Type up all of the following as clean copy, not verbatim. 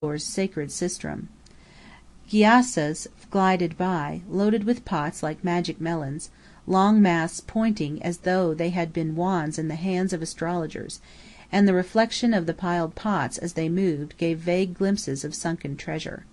Hathor's sacred sistrum. Gyassas glided by, loaded with pots like magic melons, long masts pointing as though they had been wands in the hands of astrologers, and the reflection of the piled pots as they moved gave vague glimpses of sunken treasure.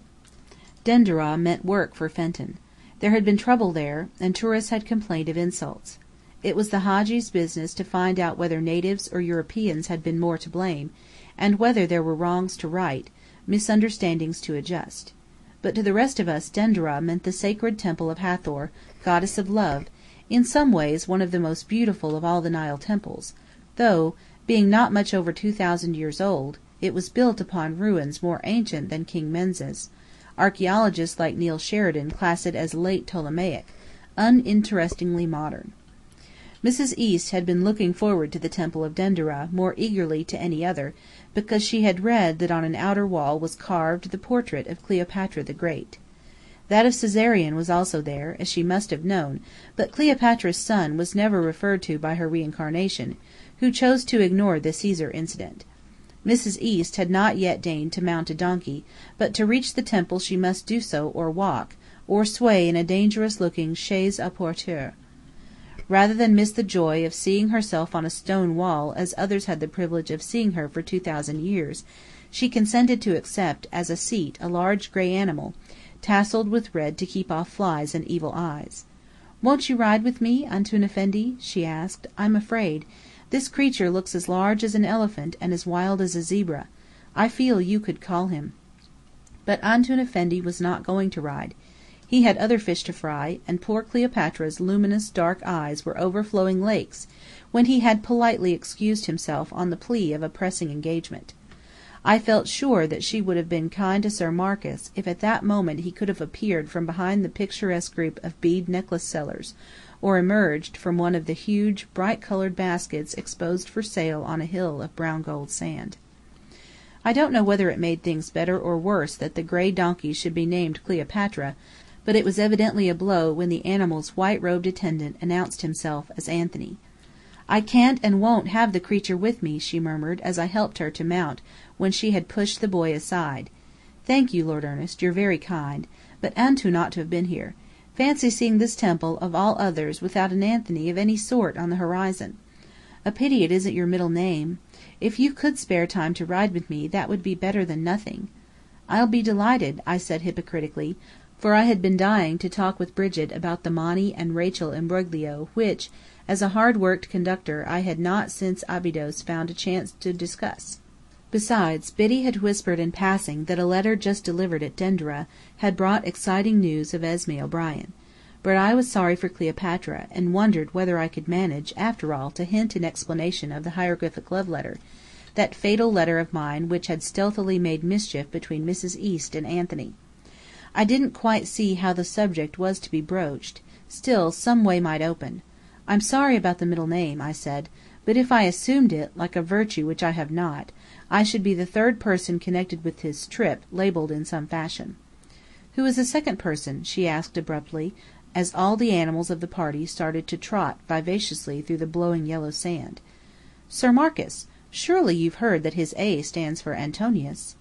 Denderah meant work for Fenton. There had been trouble there, and tourists had complained of insults. It was the Hadji's business to find out whether natives or Europeans had been more to blame, and whether there were wrongs to right, misunderstandings to adjust. But to the rest of us Denderah meant the sacred temple of Hathor, goddess of love, in some ways one of the most beautiful of all the Nile temples, though, being not much over 2,000 years old, it was built upon ruins more ancient than King Menzies. Archaeologists like Neil Sheridan class it as late Ptolemaic, uninterestingly modern. Mrs. East had been looking forward to the Temple of Denderah more eagerly to any other, because she had read that on an outer wall was carved the portrait of Cleopatra the Great. That of Caesarion was also there, as she must have known, but Cleopatra's son was never referred to by her reincarnation, who chose to ignore the Caesar incident. Mrs. East had not yet deigned to mount a donkey, but to reach the temple she must do so or walk, or sway in a dangerous-looking chaise à porteur. Rather than miss the joy of seeing herself on a stone wall as others had the privilege of seeing her for 2,000 years, she consented to accept as a seat a large grey animal, tasselled with red to keep off flies and evil eyes. "Won't you ride with me, Antoun Effendi?" she asked. "I'm afraid. This creature looks as large as an elephant and as wild as a zebra. I feel you could call him." But Antoun Effendi was not going to ride. He had other fish to fry, and poor Cleopatra's luminous dark eyes were overflowing lakes when he had politely excused himself on the plea of a pressing engagement. I felt sure that she would have been kind to Sir Marcus if at that moment he could have appeared from behind the picturesque group of bead necklace sellers, or emerged from one of the huge, bright-coloured baskets exposed for sale on a hill of brown gold sand. I don't know whether it made things better or worse that the grey donkey should be named Cleopatra, but it was evidently a blow when the animal's white-robed attendant announced himself as Anthony. "I can't and won't have the creature with me," she murmured as I helped her to mount when she had pushed the boy aside. "Thank you, Lord Ernest, you're very kind. But Antoun ought to have been here. Fancy seeing this temple, of all others, without an Anthony of any sort on the horizon. A pity it isn't your middle name. If you could spare time to ride with me, that would be better than nothing." "I'll be delighted," I said hypocritically, for I had been dying to talk with Brigit about the Monny and Rachel imbroglio which, as a hard-worked conductor, I had not since Abydos found a chance to discuss. Besides, Biddy had whispered in passing that a letter just delivered at Denderah had brought exciting news of Esmé O'Brien. But I was sorry for Cleopatra, and wondered whether I could manage, after all, to hint an explanation of the hieroglyphic love letter, that fatal letter of mine which had stealthily made mischief between Mrs. East and Anthony. I didn't quite see how the subject was to be broached, still some way might open. "I'm sorry about the middle name," I said, "but if I assumed it, like a virtue which I have not, I should be the third person connected with this trip labelled in some fashion." "Who is the second person?" she asked abruptly, as all the animals of the party started to trot vivaciously through the blowing yellow sand. "Sir Marcus. Surely you've heard that his A stands for Antonius."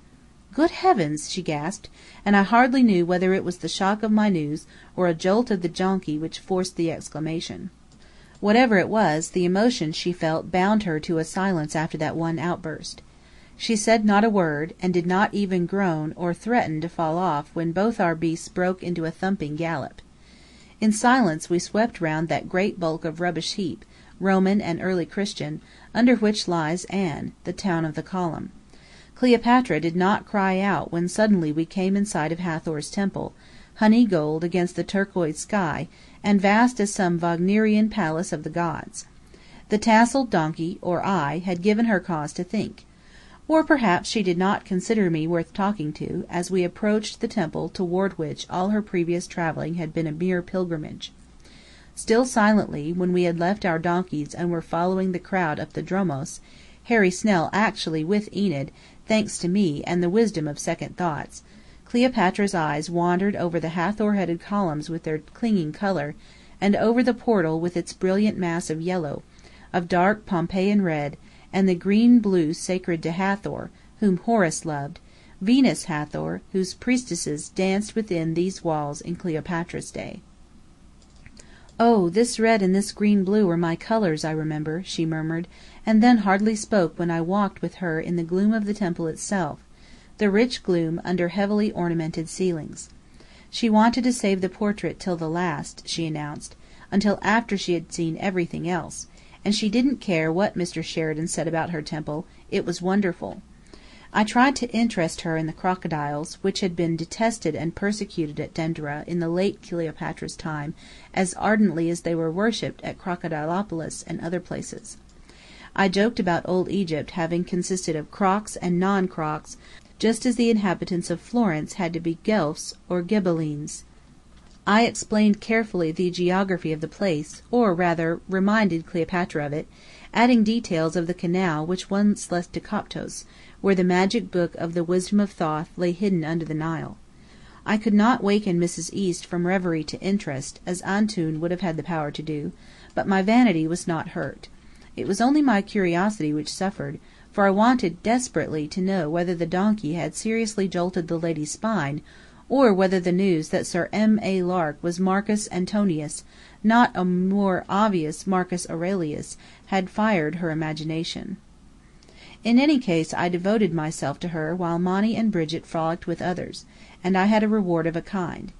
"Good heavens!" she gasped, and I hardly knew whether it was the shock of my news or a jolt of the donkey which forced the exclamation. Whatever it was, the emotion she felt bound her to a silence after that one outburst. She said not a word, and did not even groan or threaten to fall off when both our beasts broke into a thumping gallop. In silence we swept round that great bulk of rubbish heap, Roman and early Christian, under which lies Anne, the town of the column. Cleopatra did not cry out when suddenly we came in sight of Hathor's temple, honey gold against the turquoise sky, and vast as some Wagnerian palace of the gods. The tasselled donkey, or I, had given her cause to think. Or perhaps she did not consider me worth talking to, as we approached the temple toward which all her previous travelling had been a mere pilgrimage. Still silently, when we had left our donkeys and were following the crowd up the dromos, Harry Snell actually with Enid, thanks to me and the wisdom of second thoughts, Cleopatra's eyes wandered over the Hathor-headed columns with their clinging colour, and over the portal with its brilliant mass of yellow, of dark Pompeian red, and the green blue sacred to Hathor, whom Horus loved, Venus Hathor, whose priestesses danced within these walls in Cleopatra's day. "Oh, this red and this green blue are my colours, I remember," she murmured, and then hardly spoke when I walked with her in the gloom of the temple itself, the rich gloom under heavily ornamented ceilings. She wanted to save the portrait till the last, she announced, until after she had seen everything else, and she didn't care what Mr. Sheridan said about her temple, it was wonderful. I tried to interest her in the crocodiles, which had been detested and persecuted at Dendera in the late Cleopatra's time as ardently as they were worshipped at Crocodilopolis and other places. I joked about old Egypt having consisted of crocs and non-crocs, just as the inhabitants of Florence had to be Guelphs or Ghibellines. I explained carefully the geography of the place, or rather, reminded Cleopatra of it, adding details of the canal which once led to Coptos, where the magic book of the Wisdom of Thoth lay hidden under the Nile. I could not waken Mrs. East from reverie to interest, as Antoun would have had the power to do, but my vanity was not hurt. It was only my curiosity which suffered, for I wanted desperately to know whether the donkey had seriously jolted the lady's spine, or whether the news that Sir M. A. Lark was Marcus Antonius, not a more obvious Marcus Aurelius, had fired her imagination. In any case I devoted myself to her while Monny and Brigit frolicked with others, and I had a reward of a kind.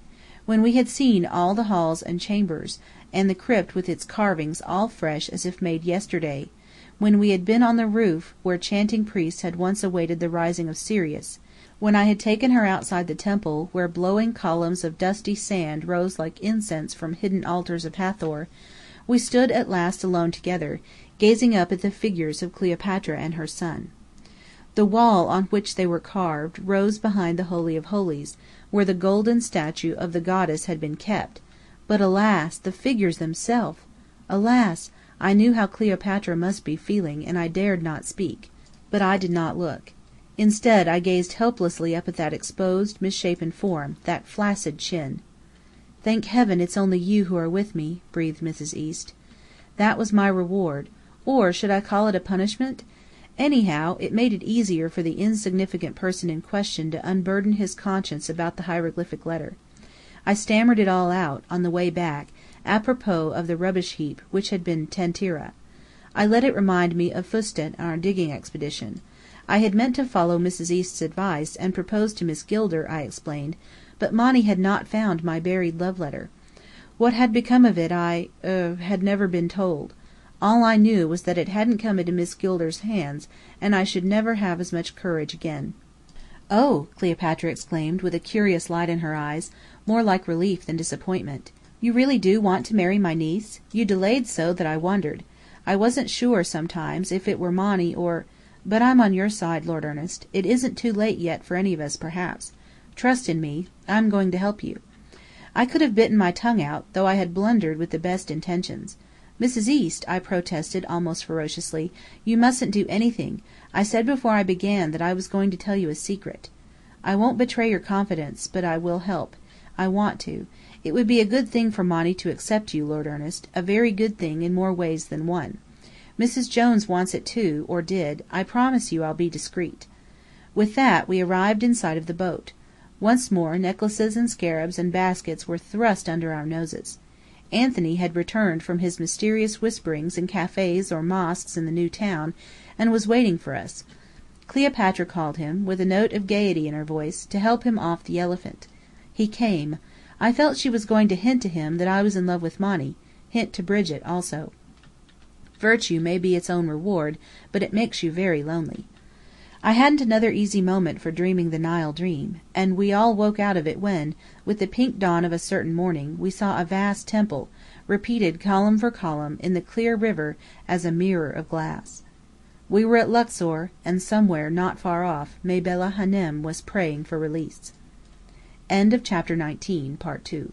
When we had seen all the halls and chambers, and the crypt with its carvings all fresh as if made yesterday, when we had been on the roof where chanting priests had once awaited the rising of Sirius, when I had taken her outside the temple, where blowing columns of dusty sand rose like incense from hidden altars of Hathor, we stood at last alone together, gazing up at the figures of Cleopatra and her son. The wall on which they were carved rose behind the Holy of Holies, where the golden statue of the goddess had been kept, but alas, the figures themselves! Alas, I knew how Cleopatra must be feeling, and I dared not speak. But I did not look. Instead, I gazed helplessly up at that exposed, misshapen form, that flaccid chin. "Thank heaven it's only you who are with me," breathed Mrs. East. That was my reward, or should I call it a punishment? Anyhow, it made it easier for the insignificant person in question to unburden his conscience about the hieroglyphic letter. I stammered it all out, on the way back, apropos of the rubbish heap, which had been Tantira. I let it remind me of Fustat and our digging expedition. I had meant to follow Mrs. East's advice, and propose to Miss Gilder, I explained, but Monny had not found my buried love letter. What had become of it I had never been told. All I knew was that it hadn't come into Miss Gilder's hands, and I should never have as much courage again. "Oh!" Cleopatra exclaimed, with a curious light in her eyes, more like relief than disappointment. "You really do want to marry my niece? You delayed so that I wondered. I wasn't sure, sometimes, if it were Monny or but I'm on your side, Lord Ernest. It isn't too late yet for any of us, perhaps. Trust in me. I'm going to help you." I could have bitten my tongue out, though I had blundered with the best intentions. "Mrs. East," I protested almost ferociously, "you mustn't do anything. I said before I began that I was going to tell you a secret. I won't betray your confidence, but I will help. I want to. It would be a good thing for Monny to accept you, Lord Ernest, a very good thing in more ways than one. Mrs. Jones wants it too, or did. I promise you I'll be discreet." With that, we arrived in sight of the boat. Once more necklaces and scarabs and baskets were thrust under our noses. Anthony had returned from his mysterious whisperings in cafes or mosques in the new town, and was waiting for us. Cleopatra called him, with a note of gaiety in her voice, to help him off the elephant. He came. I felt she was going to hint to him that I was in love with Monny, hint to Brigit also. Virtue may be its own reward, but it makes you very lonely. I hadn't another easy moment for dreaming the Nile dream, and we all woke out of it when, with the pink dawn of a certain morning, we saw a vast temple, repeated column for column, in the clear river as a mirror of glass. We were at Luxor, and somewhere not far off, Mabella Hânem was praying for release. End of chapter 19, part 2.